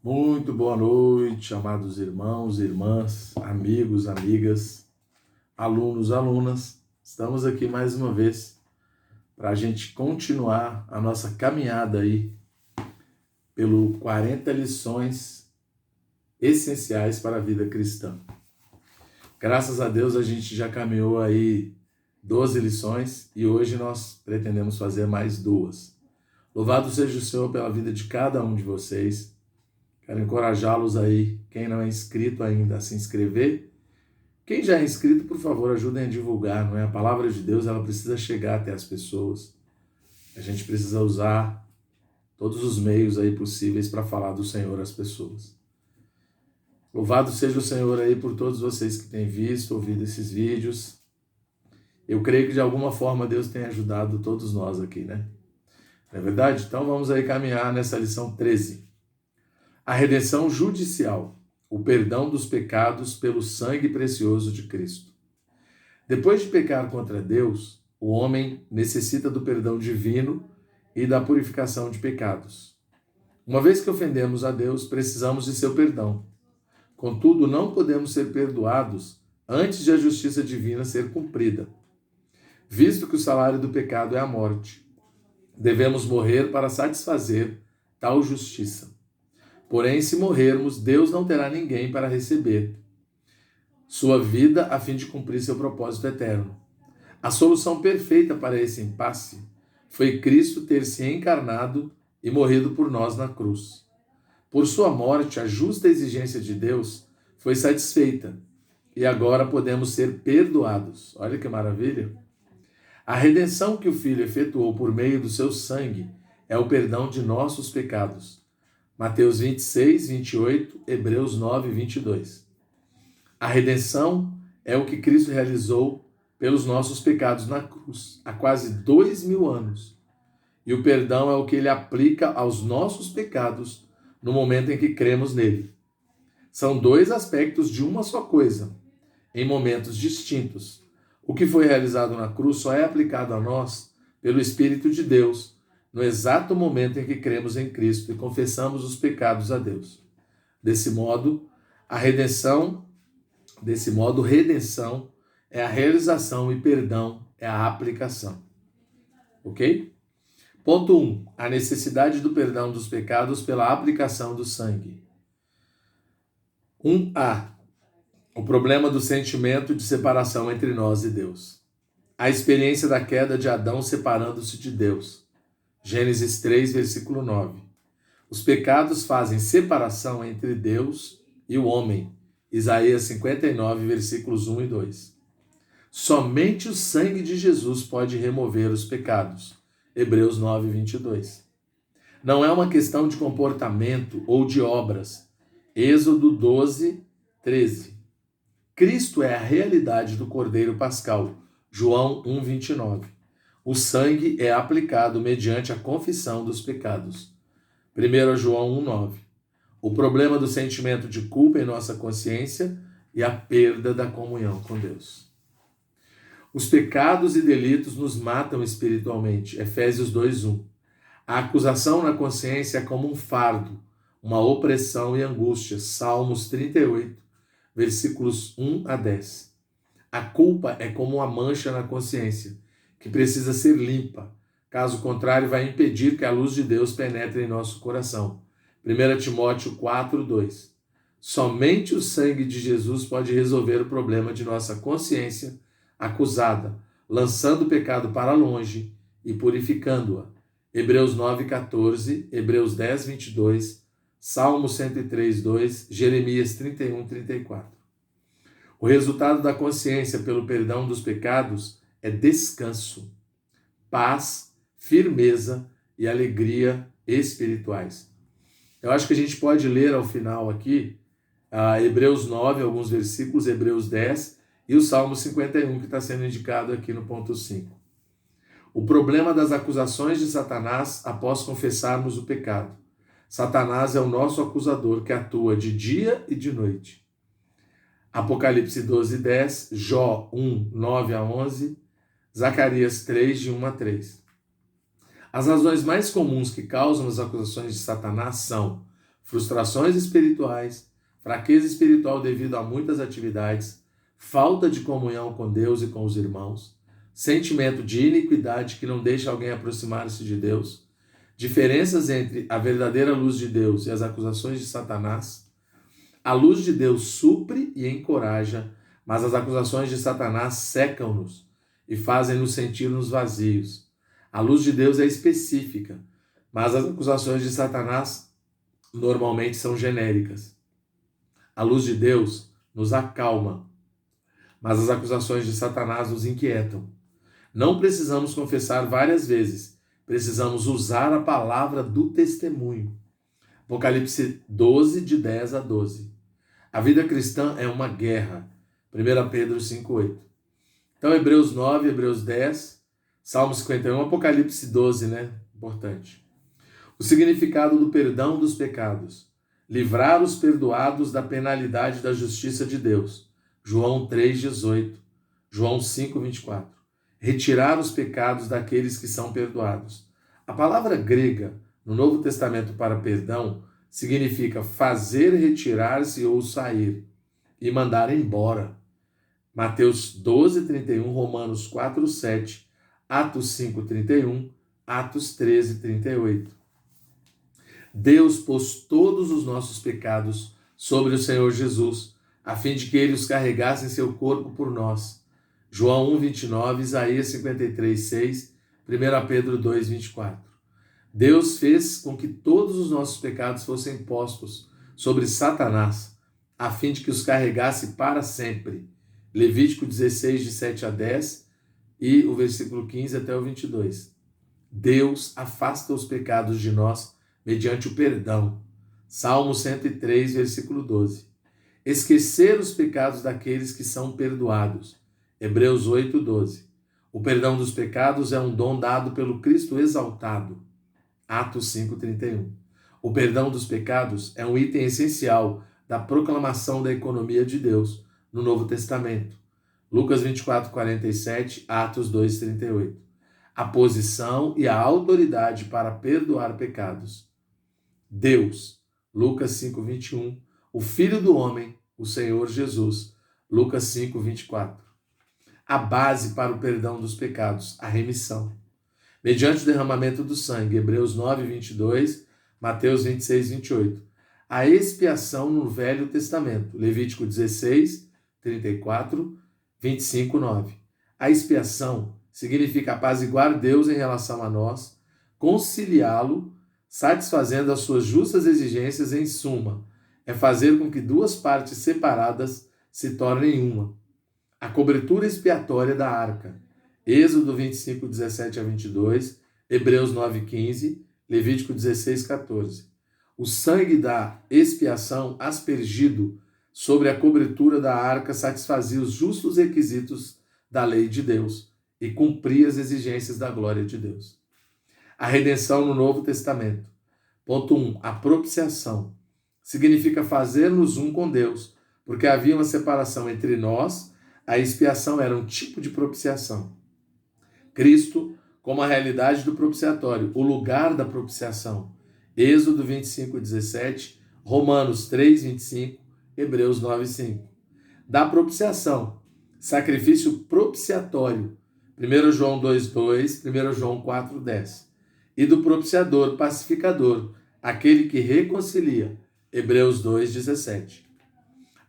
Muito boa noite, amados irmãos, irmãs, amigos, amigas, alunos, alunas. Estamos aqui mais uma vez para a gente continuar a nossa caminhada aí pelo 40 lições essenciais para a vida cristã. Graças a Deus a gente já caminhou aí 12 lições e hoje nós pretendemos fazer mais 2. Louvado seja o Senhor pela vida de cada um de vocês. Quero encorajá-los aí, quem não é inscrito ainda, a se inscrever. Quem já é inscrito, por favor, ajudem a divulgar, não é? A palavra de Deus, ela precisa chegar até as pessoas. A gente precisa usar todos os meios aí possíveis para falar do Senhor às pessoas. Louvado seja o Senhor aí por todos vocês que têm visto, ouvido esses vídeos. Eu creio que de alguma forma Deus tem ajudado todos nós aqui, né? Não é verdade? Então vamos aí caminhar nessa lição 13. A redenção judicial, o perdão dos pecados pelo sangue precioso de Cristo. Depois de pecar contra Deus, o homem necessita do perdão divino e da purificação de pecados. Uma vez que ofendemos a Deus, precisamos de seu perdão. Contudo, não podemos ser perdoados antes de a justiça divina ser cumprida. Visto que o salário do pecado é a morte, devemos morrer para satisfazer tal justiça. Porém, se morrermos, Deus não terá ninguém para receber sua vida a fim de cumprir seu propósito eterno. A solução perfeita para esse impasse foi Cristo ter se encarnado e morrido por nós na cruz. Por sua morte, a justa exigência de Deus foi satisfeita e agora podemos ser perdoados. Olha que maravilha! A redenção que o Filho efetuou por meio do seu sangue é o perdão de nossos pecados. Mateus 26, 28, Hebreus 9, 22. A redenção é o que Cristo realizou pelos nossos pecados na cruz, há quase 2000 anos. E o perdão é o que ele aplica aos nossos pecados no momento em que cremos nele. São dois aspectos de uma só coisa, em momentos distintos. O que foi realizado na cruz só é aplicado a nós pelo Espírito de Deus, no exato momento em que cremos em Cristo e confessamos os pecados a Deus. Desse modo, redenção é a realização e perdão é a aplicação. Ok? Ponto 1. A necessidade do perdão dos pecados pela aplicação do sangue. 1a. O problema do sentimento de separação entre nós e Deus. A experiência da queda de Adão separando-se de Deus. Gênesis 3, versículo 9. Os pecados fazem separação entre Deus e o homem. Isaías 59, versículos 1 e 2. Somente o sangue de Jesus pode remover os pecados. Hebreus 9, 22. Não é uma questão de comportamento ou de obras. Êxodo 12, 13. Cristo é a realidade do Cordeiro Pascal. João 1, 29. O sangue é aplicado mediante a confissão dos pecados. 1 João 1,9. O problema do sentimento de culpa em nossa consciência e a perda da comunhão com Deus. Os pecados e delitos nos matam espiritualmente. Efésios 2,1. A acusação na consciência é como um fardo, uma opressão e angústia. Salmos 38, versículos 1 a 10. A culpa é como uma mancha na consciência, que precisa ser limpa. Caso contrário, vai impedir que a luz de Deus penetre em nosso coração. 1 Timóteo 4, 2. Somente o sangue de Jesus pode resolver o problema de nossa consciência acusada, lançando o pecado para longe e purificando-a. Hebreus 9, 14, Hebreus 10, 22, Salmo 103, 2, Jeremias 31, 34. O resultado da consciência pelo perdão dos pecados é descanso, paz, firmeza e alegria espirituais. Eu acho que a gente pode ler ao final aqui Hebreus 9, alguns versículos, Hebreus 10 e o Salmo 51, que está sendo indicado aqui no ponto 5. O problema das acusações de Satanás após confessarmos o pecado. Satanás é o nosso acusador que atua de dia e de noite. Apocalipse 12, 10, Jó 1, 9 a 11, Zacarias 3, de 1 a 3. As razões mais comuns que causam as acusações de Satanás são frustrações espirituais, fraqueza espiritual devido a muitas atividades, falta de comunhão com Deus e com os irmãos, sentimento de iniquidade que não deixa alguém aproximar-se de Deus, diferenças entre a verdadeira luz de Deus e as acusações de Satanás. A luz de Deus supre e encoraja, mas as acusações de Satanás secam-nos e fazem-nos sentir-nos vazios. A luz de Deus é específica, mas as acusações de Satanás normalmente são genéricas. A luz de Deus nos acalma, mas as acusações de Satanás nos inquietam. Não precisamos confessar várias vezes, precisamos usar a palavra do testemunho. Apocalipse 12, de 10 a 12. A vida cristã é uma guerra. 1 Pedro 5,8. Então, Hebreus 9, Hebreus 10, Salmo 51, Apocalipse 12, né? Importante. O significado do perdão dos pecados. Livrar os perdoados da penalidade da justiça de Deus. João 3,18. João 5,24. Retirar os pecados daqueles que são perdoados. A palavra grega no Novo Testamento para perdão significa fazer retirar-se ou sair e mandar embora. Mateus 12:31, Romanos 4:7, Atos 5:31, Atos 13:38. Deus pôs todos os nossos pecados sobre o Senhor Jesus, a fim de que ele os carregasse em seu corpo por nós. João 1:29, Isaías 53:6, 1 Pedro 2:24. Deus fez com que todos os nossos pecados fossem postos sobre Satanás, a fim de que os carregasse para sempre. Levítico 16, de 7 a 10 e o versículo 15 até o 22. Deus afasta os pecados de nós mediante o perdão. Salmo 103, versículo 12. Esquecer os pecados daqueles que são perdoados. Hebreus 8, 12. O perdão dos pecados é um dom dado pelo Cristo exaltado. Atos 5:31. O perdão dos pecados é um item essencial da proclamação da economia de Deus no Novo Testamento. Lucas 24:47, Atos 2:38. A posição e a autoridade para perdoar pecados. Deus, Lucas 5:21. O Filho do Homem, o Senhor Jesus, Lucas 5:24. A base para o perdão dos pecados, a remissão. Mediante o derramamento do sangue, Hebreus 9:22, Mateus 26:28. A expiação no Velho Testamento, Levítico 16, 34, 25:9. A expiação significa apaziguar Deus em relação a nós, conciliá-lo, satisfazendo as suas justas exigências em suma. É fazer com que duas partes separadas se tornem uma. A cobertura expiatória da arca. Êxodo 25, 17 a 22, Hebreus 9, 15, Levítico 16, 14. O sangue da expiação aspergido sobre a cobertura da arca satisfazia os justos requisitos da lei de Deus e cumpria as exigências da glória de Deus. A redenção no Novo Testamento. Ponto 1. A propiciação. Significa fazer-nos um com Deus, porque havia uma separação entre nós, a expiação era um tipo de propiciação. Cristo como a realidade do propiciatório, o lugar da propiciação. Êxodo 25, 17, Romanos 3, 25, Hebreus 9, 5. Da propiciação, sacrifício propiciatório. 1 João 2, 2, 1 João 4, 10. E do propiciador pacificador, aquele que reconcilia. Hebreus 2, 17.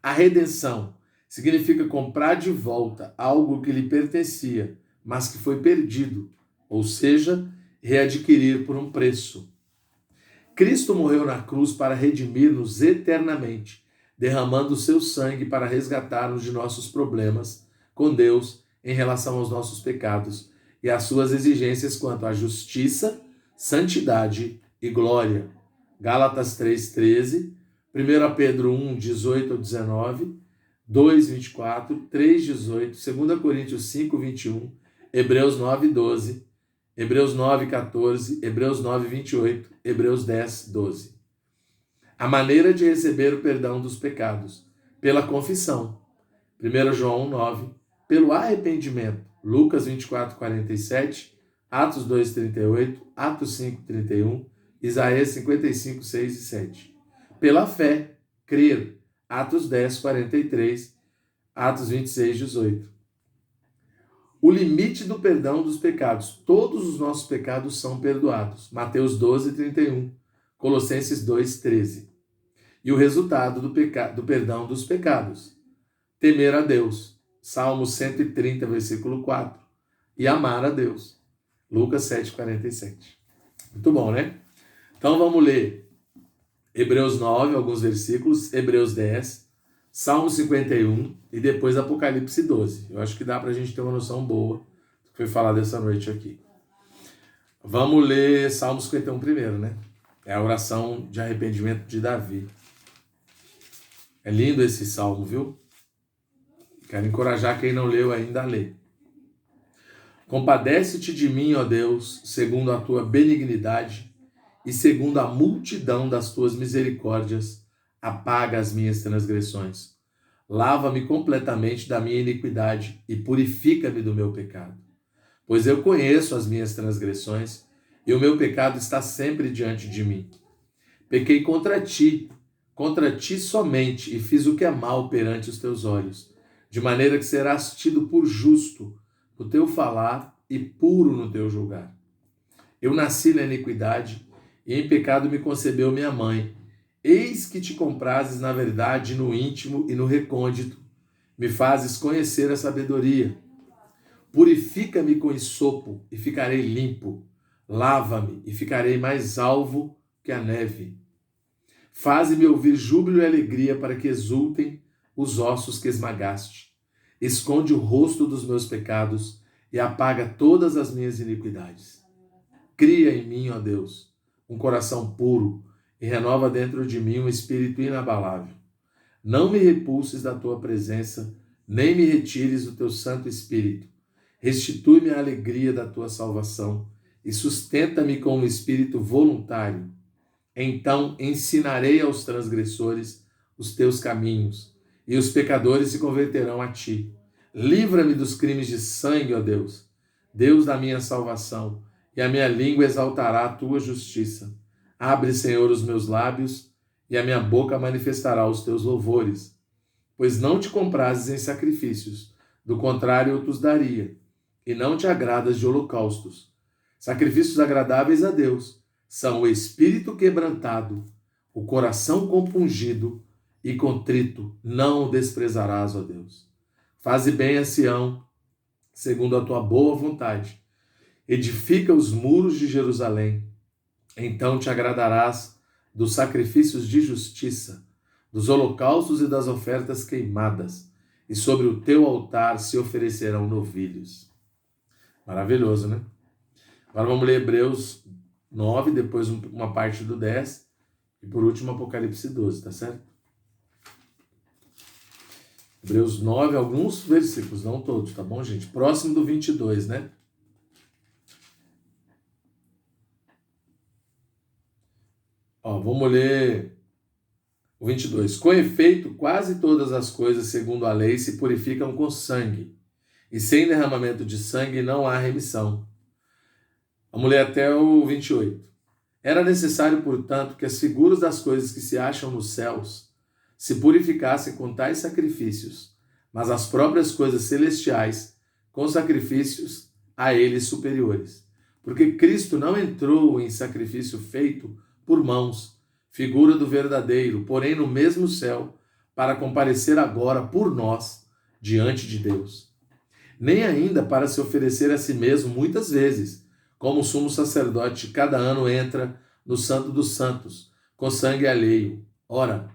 A redenção significa comprar de volta algo que lhe pertencia, mas que foi perdido, ou seja, readquirir por um preço. Cristo morreu na cruz para redimir-nos eternamente, derramando o seu sangue para resgatar-nos de nossos problemas com Deus em relação aos nossos pecados e às suas exigências quanto à justiça, santidade e glória. Gálatas 3:13, 1 Pedro 1, 18 a 19, 2, 24, 3, 18, 2 Coríntios 5, 21, Hebreus 9, 12, Hebreus 9, 14, Hebreus 9, 28, Hebreus 10, 12. A maneira de receber o perdão dos pecados, pela confissão. 1 João 9, pelo arrependimento. Lucas 24, 47, Atos 2, 38, Atos 5, 31, Isaías 55, 6 e 7. pela fé, crer. Atos 10, 43, Atos 26, 18. O limite do perdão dos pecados. Todos os nossos pecados são perdoados. Mateus 12, 31. Colossenses 2, 13. E o resultado do perdão dos pecados. Temer a Deus. Salmo 130, versículo 4. E amar a Deus. Lucas 7, 47. Muito bom, né? Então vamos ler Hebreus 9, alguns versículos, Hebreus 10, Salmo 51 e depois Apocalipse 12. Eu acho que dá para a gente ter uma noção boa do que foi falado essa noite aqui. Vamos ler Salmo 51 primeiro, né? É a oração de arrependimento de Davi. É lindo esse salmo, viu? Quero encorajar quem não leu ainda a ler. Compadece-te de mim, ó Deus, segundo a tua benignidade, e segundo a multidão das tuas misericórdias, apaga as minhas transgressões. Lava-me completamente da minha iniquidade e purifica-me do meu pecado. Pois eu conheço as minhas transgressões e o meu pecado está sempre diante de mim. Pequei contra ti somente, e fiz o que é mal perante os teus olhos, de maneira que serás tido por justo no teu falar e puro no teu julgar. Eu nasci na iniquidade, e em pecado me concebeu minha mãe. Eis que te comprases na verdade, no íntimo e no recôndito. Me fazes conhecer a sabedoria. Purifica-me com esopo e ficarei limpo. Lava-me e ficarei mais alvo que a neve. Faze-me ouvir júbilo e alegria para que exultem os ossos que esmagaste. Esconde o rosto dos meus pecados e apaga todas as minhas iniquidades. Cria em mim, ó Deus, um coração puro e renova dentro de mim um espírito inabalável. Não me repulses da tua presença, nem me retires o teu Santo Espírito. Restitui-me a alegria da tua salvação e sustenta-me com um espírito voluntário. Então ensinarei aos transgressores os teus caminhos, e os pecadores se converterão a ti. Livra-me dos crimes de sangue, ó Deus, Deus da minha salvação, e a minha língua exaltará a tua justiça. Abre, Senhor, os meus lábios, e a minha boca manifestará os teus louvores. Pois não te comprases em sacrifícios, do contrário eu te daria, e não te agradas de holocaustos. Sacrifícios agradáveis a Deus são o espírito quebrantado, o coração compungido e contrito, não o desprezarás, ó Deus. Faze bem a Sião, segundo a tua boa vontade. Edifica os muros de Jerusalém. Então te agradarás dos sacrifícios de justiça, dos holocaustos e das ofertas queimadas, e sobre o teu altar se oferecerão novilhos. Maravilhoso, né? Agora vamos ler Hebreus 9, depois uma parte do 10, e por último Apocalipse 12, tá certo? Hebreus 9, alguns versículos, não todos, tá bom, gente? Próximo do 22, né? Vamos ler o 22. Com efeito, quase todas as coisas, segundo a lei, se purificam com sangue, e sem derramamento de sangue não há remissão. Vamos ler até o 28. Era necessário, portanto, que as figuras das coisas que se acham nos céus se purificassem com tais sacrifícios, mas as próprias coisas celestiais com sacrifícios a eles superiores. Porque Cristo não entrou em sacrifício feito por mãos, figura do verdadeiro, porém no mesmo céu, para comparecer agora por nós diante de Deus. Nem ainda para se oferecer a si mesmo muitas vezes, como o sumo sacerdote cada ano entra no Santo dos Santos, com sangue alheio. Ora,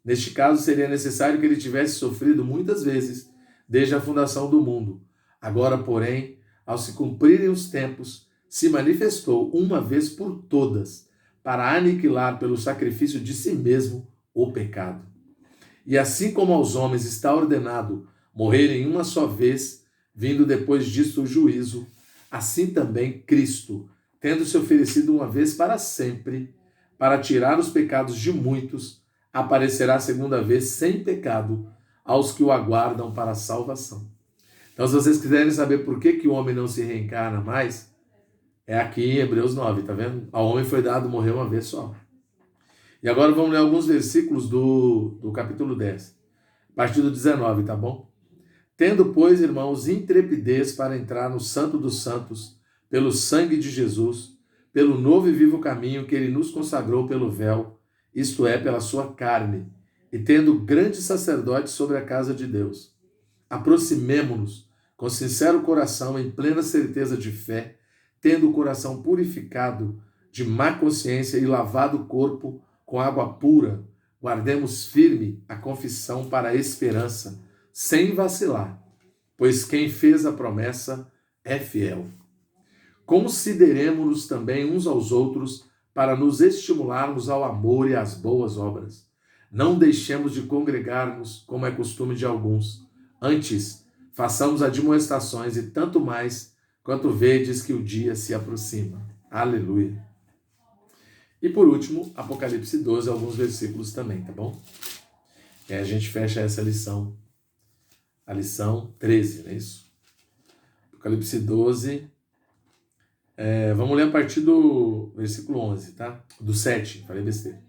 neste caso seria necessário que ele tivesse sofrido muitas vezes, desde a fundação do mundo. Agora, porém, ao se cumprirem os tempos, se manifestou uma vez por todas, para aniquilar pelo sacrifício de si mesmo o pecado. E assim como aos homens está ordenado morrerem uma só vez, vindo depois disso o juízo, assim também Cristo, tendo se oferecido uma vez para sempre, para tirar os pecados de muitos, aparecerá a segunda vez sem pecado aos que o aguardam para a salvação. Então, se vocês quiserem saber por que o homem não se reencarna mais, é aqui em Hebreus 9, tá vendo? Ao homem foi dado morrer uma vez só. E agora vamos ler alguns versículos do capítulo 10, a partir do 19, tá bom? Tendo, pois, irmãos, intrepidez para entrar no Santo dos Santos, pelo sangue de Jesus, pelo novo e vivo caminho que ele nos consagrou pelo véu, isto é, pela sua carne, e tendo grande sacerdote sobre a casa de Deus. Aproximemo-nos com sincero coração, em plena certeza de fé, tendo o coração purificado de má consciência e lavado o corpo com água pura, guardemos firme a confissão para a esperança, sem vacilar, pois quem fez a promessa é fiel. Consideremo-nos também uns aos outros para nos estimularmos ao amor e às boas obras. Não deixemos de congregar-nos, como é costume de alguns. Antes, façamos admoestações e tanto mais, quanto vedes que o dia se aproxima. Aleluia. E por último, Apocalipse 12, alguns versículos também, tá bom? E aí a gente fecha essa lição. A lição 13, não é isso? Apocalipse 12, vamos ler a partir do versículo 11, tá? Do 7, falei besteira.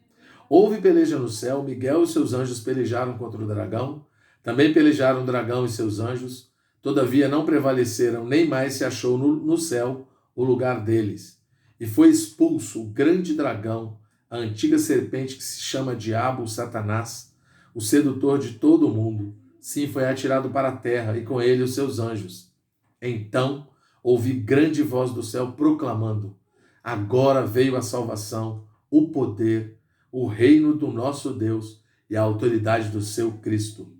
Houve peleja no céu, Miguel e seus anjos pelejaram contra o dragão, também pelejaram o dragão e seus anjos, todavia não prevaleceram, nem mais se achou no céu o lugar deles. E foi expulso o grande dragão, a antiga serpente que se chama Diabo, Satanás, o sedutor de todo o mundo. Sim, foi atirado para a terra, e com ele os seus anjos. Então ouvi grande voz do céu proclamando: agora veio a salvação, o poder, o reino do nosso Deus e a autoridade do seu Cristo.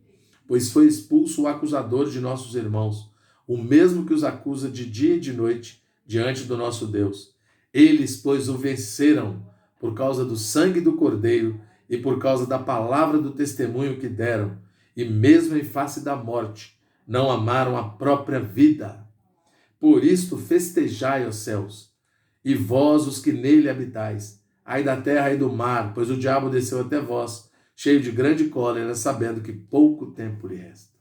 Pois foi expulso o acusador de nossos irmãos, o mesmo que os acusa de dia e de noite diante do nosso Deus. Eles, pois, o venceram por causa do sangue do Cordeiro e por causa da palavra do testemunho que deram, e mesmo em face da morte, não amaram a própria vida. Por isto festejai, ó céus, e vós os que nele habitais, ai da terra e do mar, pois o diabo desceu até vós, cheio de grande cólera, sabendo que pouco tempo lhe resta.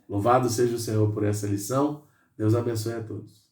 Louvado seja o Senhor por essa lição. Deus abençoe a todos.